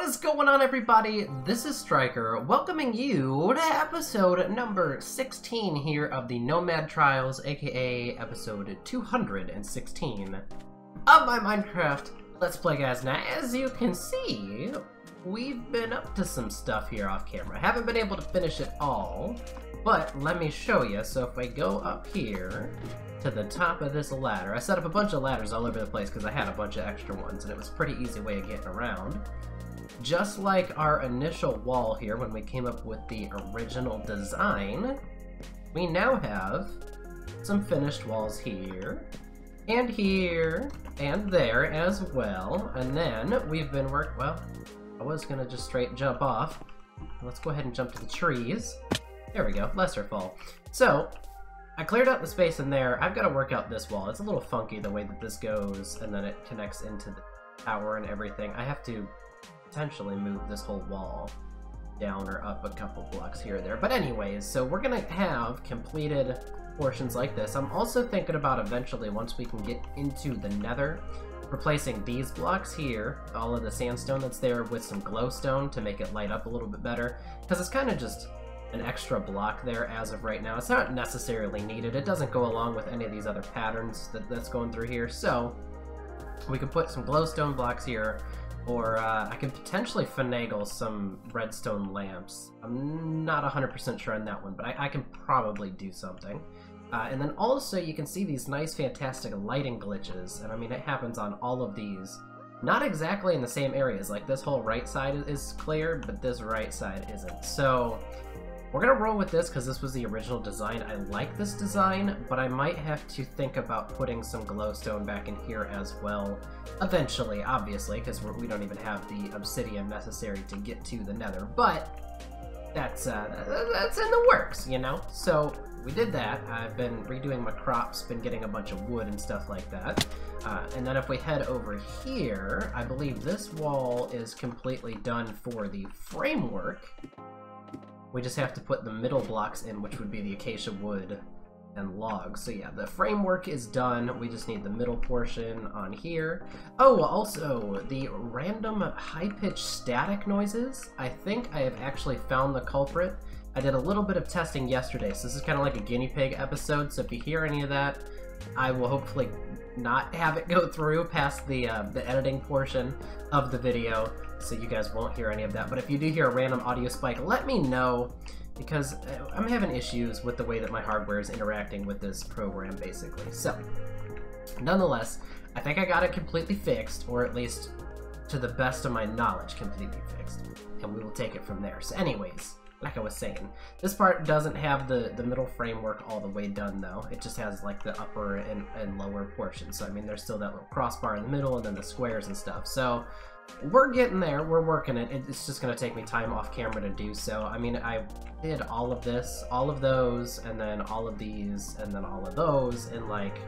is going on, everybody? This is Striker, welcoming you to episode number 16 here of the Nomad Trials, aka episode 216 of my Minecraft Let's Play, guys. Now, as you can see, we've been up to some stuff here off camera. Haven't been able to finish it all, but let me show you. So if I go up here to the top of this ladder, I set up a bunch of ladders all over the place because I had a bunch of extra ones, and it was a pretty easy way of getting around. Just like our initial wall here when we came up with the original design, we now have some finished walls here, and there as well. And then we've been well, I was gonna just straight jump off. Let's go ahead and jump to the trees. There we go, lesser fall. So, I cleared out the space in there. I've got to work out this wall. It's a little funky the way that this goes, and then it connects into the tower and everything. I have to potentially move this whole wall down or up a couple blocks here or there. But anyways, so we're gonna have completed portions like this. I'm also thinking about eventually, once we can get into the nether, replacing these blocks here, all of the sandstone that's there, with some glowstone to make it light up a little bit better, because it's kind of just an extra block there as of right now. It's not necessarily needed. It doesn't go along with any of these other patterns that's going through here, so we could put some glowstone blocks here, or I can potentially finagle some redstone lamps. I'm not 100% sure on that one, but I can probably do something. And then also you can see these nice fantastic lighting glitches, and I mean it happens on all of these. Not exactly in the same areas, like this whole right side is clear, but this right side isn't. So we're gonna roll with this because this was the original design. I like this design, but I might have to think about putting some glowstone back in here as well. Eventually, obviously, because we don't even have the obsidian necessary to get to the nether. But that's in the works, you know? So we did that. I've been redoing my crops, been getting a bunch of wood and stuff like that. And then if we head over here, I believe this wall is completely done for the framework. We just have to put the middle blocks in, which would be the acacia wood and logs. So yeah, the framework is done. We just need the middle portion on here. Oh, also, the random high-pitched static noises. I think I have actually found the culprit. I did a little bit of testing yesterday, so this is kind of like a guinea pig episode, so if you hear any of that, I will hopefully not have it go through past the editing portion of the video, so you guys won't hear any of that. But if you do hear a random audio spike, let me know, because I'm having issues with the way that my hardware is interacting with this program, basically. So, nonetheless, I think I got it completely fixed, or at least to the best of my knowledge, completely fixed, and we will take it from there. So anyways, like I was saying, this part doesn't have the middle framework all the way done, though. It just has like the upper and lower portions. So I mean, there's still that little crossbar in the middle and then the squares and stuff. So we're getting there, we're working it. It's just gonna take me time off camera to do so. I mean, I did all of this, all of those, and then all of these, and then all of those in like,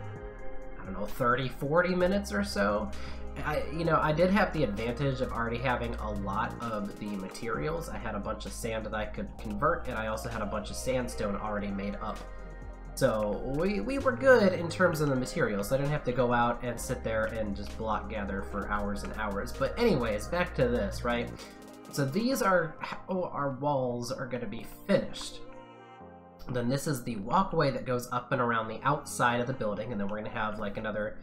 I don't know, 30-40 minutes or so. I did have the advantage of already having a lot of the materials. I had a bunch of sand that I could convert, and I also had a bunch of sandstone already made up. So we were good in terms of the materials. I didn't have to go out and sit there and just block gather for hours and hours. But anyways, back to this, right? So these are how our walls are going to be finished. Then this is the walkway that goes up and around the outside of the building, and then we're going to have like another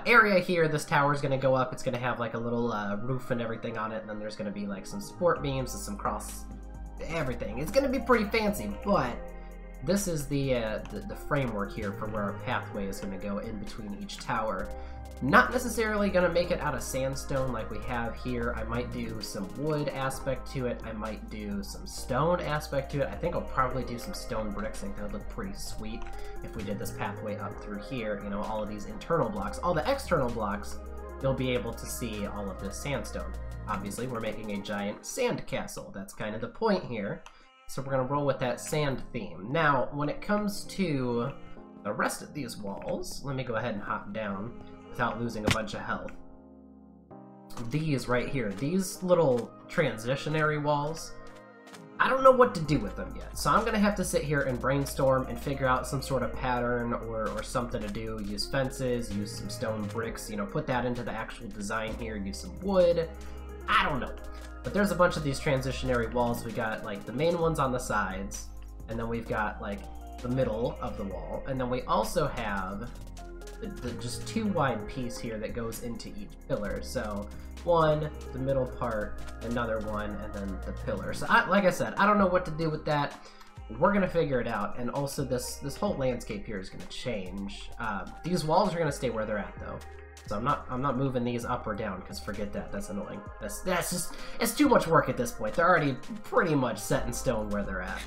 area here. This tower is going to go up. It's going to have like a little roof and everything on it, and then there's going to be like some support beams and some cross everything. It's going to be pretty fancy, but this is the framework here for where our pathway is going to go in between each tower. Not necessarily going to make it out of sandstone like we have here. I might do some wood aspect to it. I might do some stone aspect to it. I think I'll probably do some stone bricks. I think that would look pretty sweet if we did this pathway up through here. You know, all of these internal blocks. All the external blocks, you'll be able to see all of this sandstone. Obviously, we're making a giant sand castle. That's kind of the point here. So we're going to roll with that sand theme. Now, when it comes to the rest of these walls, let me go ahead and hop down without losing a bunch of health. These right here, these little transitionary walls, I don't know what to do with them yet. So I'm gonna have to sit here and brainstorm and figure out some sort of pattern or something to do. Use fences, use some stone bricks, you know, put that into the actual design here, use some wood. I don't know. But there's a bunch of these transitionary walls. We got like the main ones on the sides, and then we've got like the middle of the wall, and then we also have the just two wide piece here that goes into each pillar. So one, the middle part, another one, and then the pillar. So like I said, I don't know what to do with that. We're gonna figure it out, and also this whole landscape here is gonna change. These walls are gonna stay where they're at though. So I'm not moving these up or down, because forget that, that's annoying. That's just, it's too much work at this point. They're already pretty much set in stone where they're at.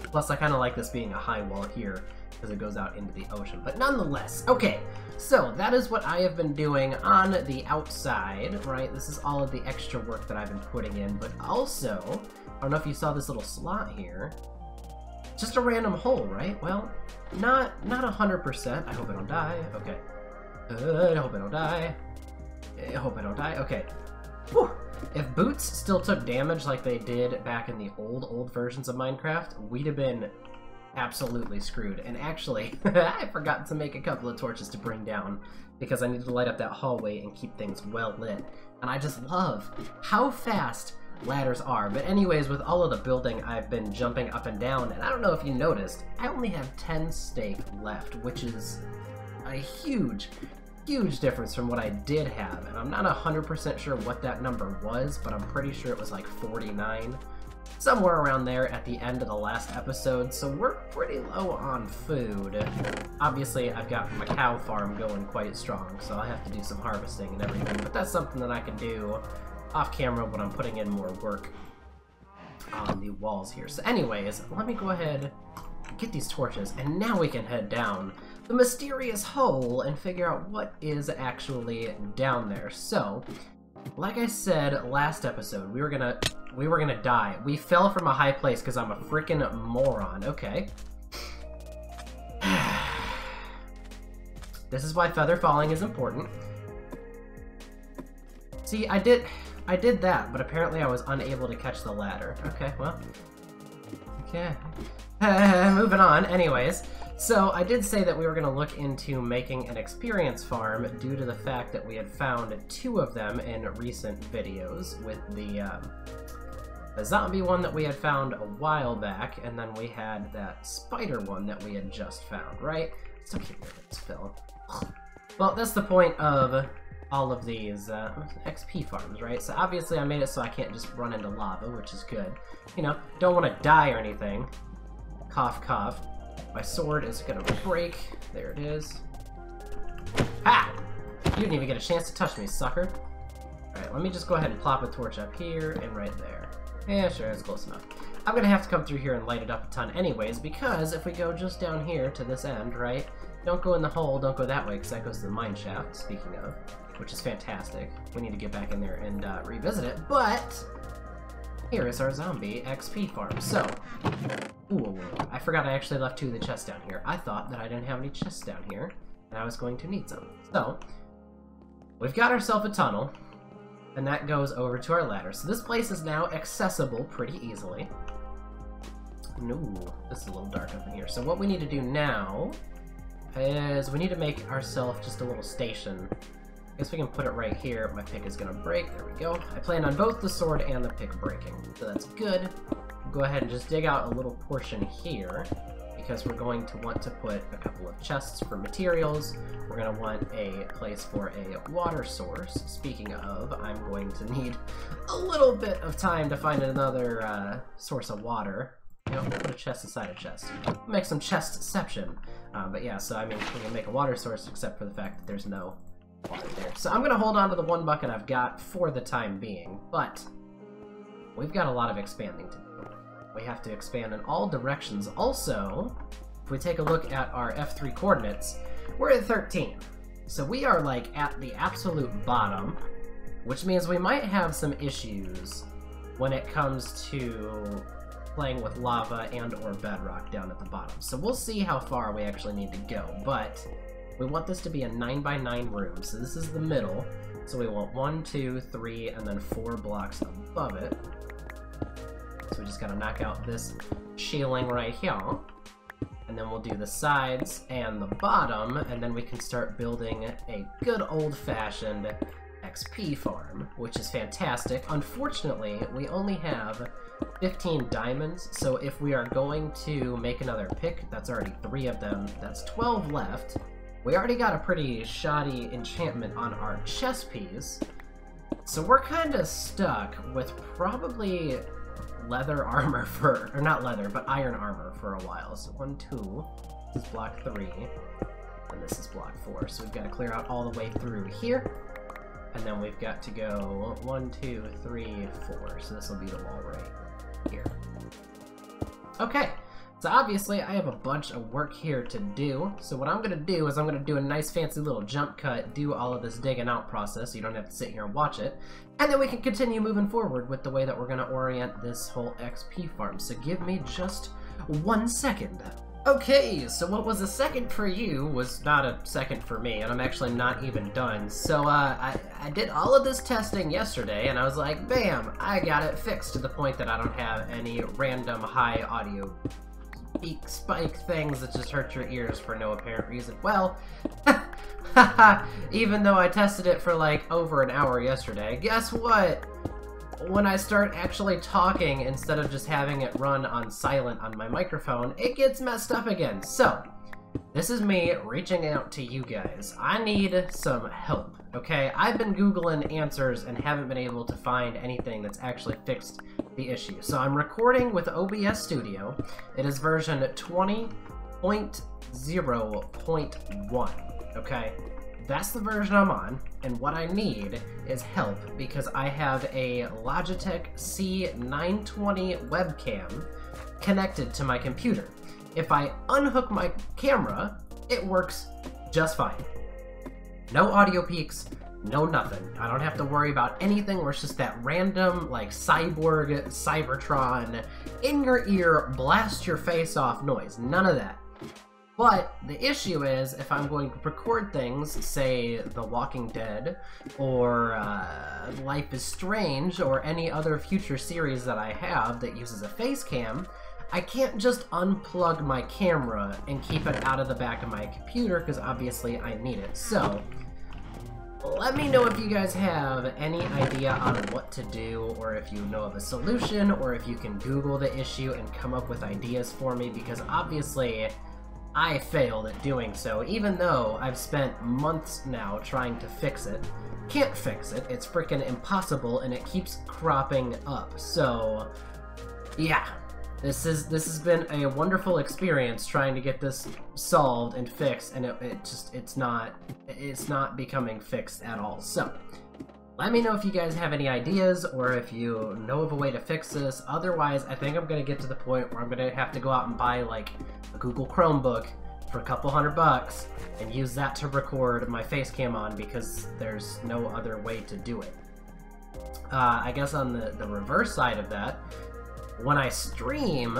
Plus I kind of like this being a high wall here, because it goes out into the ocean. But nonetheless, okay, so that is what I have been doing on the outside, right? This is all of the extra work that I've been putting in, but also, I don't know if you saw this little slot here. Just a random hole, right? Well, not 100%. I hope I don't die. Okay. I hope I don't die. I hope I don't die. Okay. Whew. If boots still took damage like they did back in the old versions of Minecraft, we'd have been absolutely screwed. And actually, I forgot to make a couple of torches to bring down because I needed to light up that hallway and keep things well lit. And I just love how fast ladders are. But anyways, with all of the building, I've been jumping up and down, and I don't know if you noticed, I only have 10 steak left, which is a huge difference from what I did have, and I'm not 100% sure what that number was, but I'm pretty sure it was like 49, somewhere around there at the end of the last episode, so we're pretty low on food. Obviously, I've got my cow farm going quite strong, so I'll have to do some harvesting and everything, but that's something that I can do off camera when I'm putting in more work on the walls here. So anyways, let me go ahead and get these torches, and now we can head down the mysterious hole and figure out what is actually down there. So, like I said last episode, we were gonna die. We fell from a high place because I'm a freaking moron. Okay. This is why feather falling is important. See, I did that, but apparently I was unable to catch the ladder. Okay, well. Okay. Moving on. Anyways. So, I did say that we were going to look into making an experience farm due to the fact that we had found 2 of them in recent videos, with the zombie one that we had found a while back, and then we had that spider one that we had just found, right? Still can't get this fill. Well, that's the point of all of these XP farms, right? So obviously I made it so I can't just run into lava, which is good. You know, don't want to die or anything. Cough, cough. My sword is gonna break. There it is. Ha! You didn't even get a chance to touch me, sucker. Alright, let me just go ahead and plop a torch up here and right there. Yeah, sure, that's close enough. I'm gonna have to come through here and light it up a ton anyways, because if we go just down here to this end, right? Don't go in the hole, don't go that way, because that goes to the mine shaft, speaking of, which is fantastic. We need to get back in there and revisit it, but here is our zombie XP farm. So, ooh, I forgot I actually left 2 of the chests down here. I thought that I didn't have any chests down here, and I was going to need some. So, we've got ourselves a tunnel, and that goes over to our ladder. So this place is now accessible pretty easily. Ooh, this is a little dark up in here. So what we need to do now is we need to make ourselves just a little station. I guess we can put it right here. My pick is gonna break. There we go. I plan on both the sword and the pick breaking, so that's good. Go ahead and just dig out a little portion here, because we're going to want to put a couple of chests for materials. We're going to want a place for a water source. Speaking of, I'm going to need a little bit of time to find another source of water. You know, we'll put a chest inside a chest. Make some chestception. But yeah, so I mean, we can make a water source except for the fact that there's no water there. So I'm going to hold on to the 1 bucket I've got for the time being, but we've got a lot of expanding to do. We have to expand in all directions. Also, if we take a look at our F3 coordinates, we're at 13. So we are like at the absolute bottom, which means we might have some issues when it comes to playing with lava and or bedrock down at the bottom. So we'll see how far we actually need to go, but we want this to be a 9x9 room. So this is the middle. So we want 1, 2, 3, and then 4 blocks above it. So we just gotta knock out this shielding right here. And then we'll do the sides and the bottom, and then we can start building a good old-fashioned XP farm, which is fantastic. Unfortunately, we only have 15 diamonds, so if we are going to make another pick, that's already 3 of them, that's 12 left. We already got a pretty shoddy enchantment on our chess piece, so we're kind of stuck with probably leather armor for, or not leather, but iron armor for a while. So 1, 2, this is block 3, and this is block 4. So we've got to clear out all the way through here, and then we've got to go 1, 2, 3, 4. So this will be the wall right here. Okay, so obviously I have a bunch of work here to do. So what I'm going to do is I'm going to do a nice fancy little jump cut, do all of this digging out process so you don't have to sit here and watch it. And then we can continue moving forward with the way that we're going to orient this whole XP farm. So give me just 1 second. Okay, so what was a second for you was not a second for me, and I'm actually not even done. So I did all of this testing yesterday, and I was like, bam, I got it fixed to the point that I don't have any random high audio spike things that just hurt your ears for no apparent reason. Well, even though I tested it for like over an hour yesterday, guess what? When I start actually talking instead of just having it run on silent on my microphone, it gets messed up again. So, this is me reaching out to you guys. I need some help, okay? I've been Googling answers and haven't been able to find anything that's actually fixed the issue. So I'm recording with OBS Studio. It is version 20.0.1, okay? That's the version I'm on, and what I need is help because I have a Logitech C920 webcam connected to my computer. If I unhook my camera, it works just fine. No audio peaks, no nothing. I don't have to worry about anything where it's just that random, like, cyborg, Cybertron, in your ear, blast your face off noise. None of that. But the issue is, if I'm going to record things, say The Walking Dead, or Life is Strange, or any other future series that I have that uses a face cam, I can't just unplug my camera and keep it out of the back of my computer, because obviously I need it. So, let me know if you guys have any idea on what to do, or if you know of a solution, or if you can Google the issue and come up with ideas for me, because obviously I failed at doing so, even though I've spent months now trying to fix it. Can't fix it, it's freaking impossible, and it keeps cropping up. So, yeah, this has been a wonderful experience trying to get this solved and fixed, and it's not becoming fixed at all. So, let me know if you guys have any ideas, or if you know of a way to fix this. Otherwise, I think I'm going to get to the point where I'm going to have to go out and buy, like, a Google Chromebook for a couple $100 and use that to record my face cam on, because there's no other way to do it. I guess on the reverse side of that, when I stream,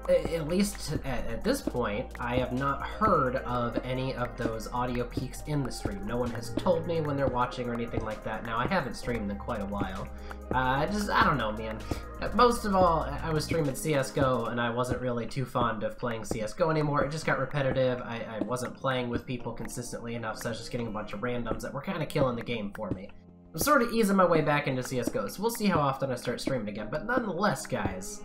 at least at this point, I have not heard of any of those audio peaks in the stream. No one has told me when they're watching or anything like that. Now, I haven't streamed in quite a while. I don't know, man. Most of all, I was streaming CSGO, and I wasn't really too fond of playing CSGO anymore. It just got repetitive. I wasn't playing with people consistently enough, so I was just getting a bunch of randoms that were kind of killing the game for me. I'm sort of easing my way back into CSGO, so we'll see how often I start streaming again. But nonetheless, guys,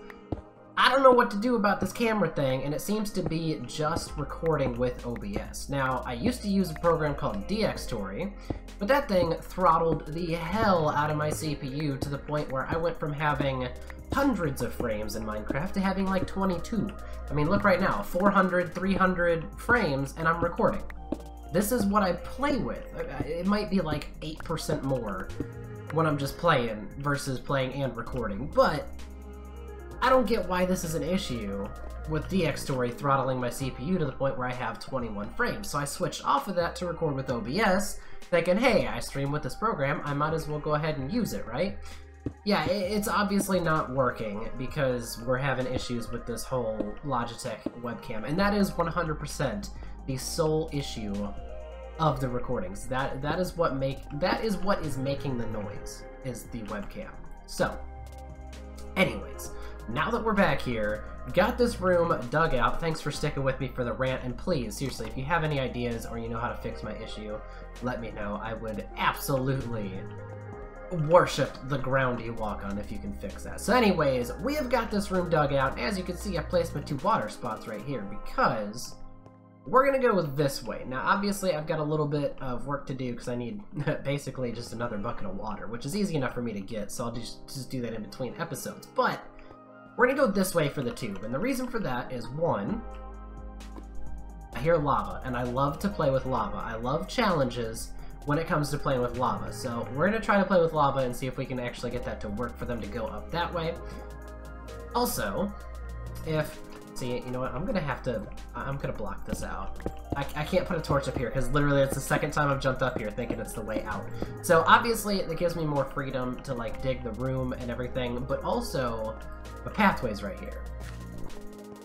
I don't know what to do about this camera thing, and it seems to be just recording with OBS. Now, I used to use a program called DxTory, but that thing throttled the hell out of my CPU to the point where I went from having hundreds of frames in Minecraft to having like 22. I mean, look right now, 400, 300 frames, and I'm recording. This is what I play with. It might be like 8% more when I'm just playing versus playing and recording, but I don't get why this is an issue with DxTory throttling my CPU to the point where I have 21 frames. So I switched off of that to record with OBS, thinking, hey, I stream with this program, I might as well go ahead and use it, right? Yeah, it's obviously not working because we're having issues with this whole Logitech webcam, and that is 100% the sole issue of the recordings. That is what is making the noise, is the webcam. So, anyways, now that we're back here, got this room dug out. Thanks for sticking with me for the rant, and please, seriously, if you have any ideas or you know how to fix my issue, let me know. I would absolutely worship the ground you walk on if you can fix that. So anyways, we have got this room dug out. As you can see, I placed my 2 water spots right here because we're gonna go this way. Now obviously I've got a little bit of work to do because I need basically just another bucket of water, which is easy enough for me to get, so I'll just do that in between episodes. But we're gonna go this way for the tube, and the reason for that is, one, I hear lava, and I love to play with lava. I love challenges when it comes to playing with lava, so we're gonna try to play with lava and see if we can actually get that to work for them to go up that way. Also, see, you know what, I'm gonna block this out. I can't put a torch up here because literally it's the second time I've jumped up here thinking it's the way out. So obviously it gives me more freedom to like dig the room and everything, but also the pathway's right here.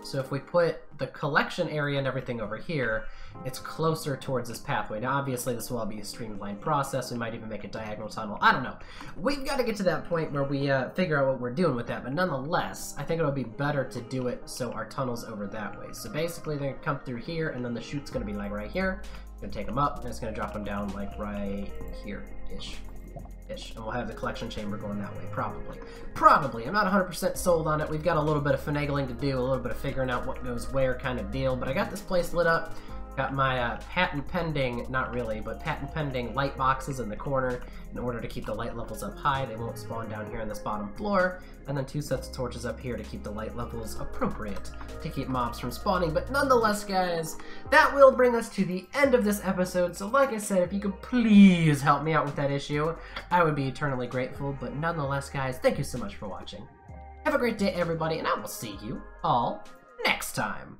So if we put the collection area and everything over here, it's closer towards this pathway. Now obviously this will all be a streamlined process. We might even make a diagonal tunnel. I don't know. We've got to get to that point where we figure out what we're doing with that, but nonetheless, I think it'll be better to do it so our tunnel's over that way. So basically they're going to come through here, and then the chute's going to be like right here. Going to take them up, and it's going to drop them down like right here-ish. And we'll have the collection chamber going that way, probably. I'm not 100% sold on it. We've got a little bit of finagling to do, a little bit of figuring out what goes where kind of deal, but I got this place lit up. Got my patent pending, not really, but patent pending light boxes in the corner in order to keep the light levels up high. They won't spawn down here on this bottom floor, and then 2 sets of torches up here to keep the light levels appropriate to keep mobs from spawning. But nonetheless, guys, that will bring us to the end of this episode. So like I said, if you could please help me out with that issue, I would be eternally grateful. But nonetheless, guys, thank you so much for watching. Have a great day, everybody, and I will see you all next time.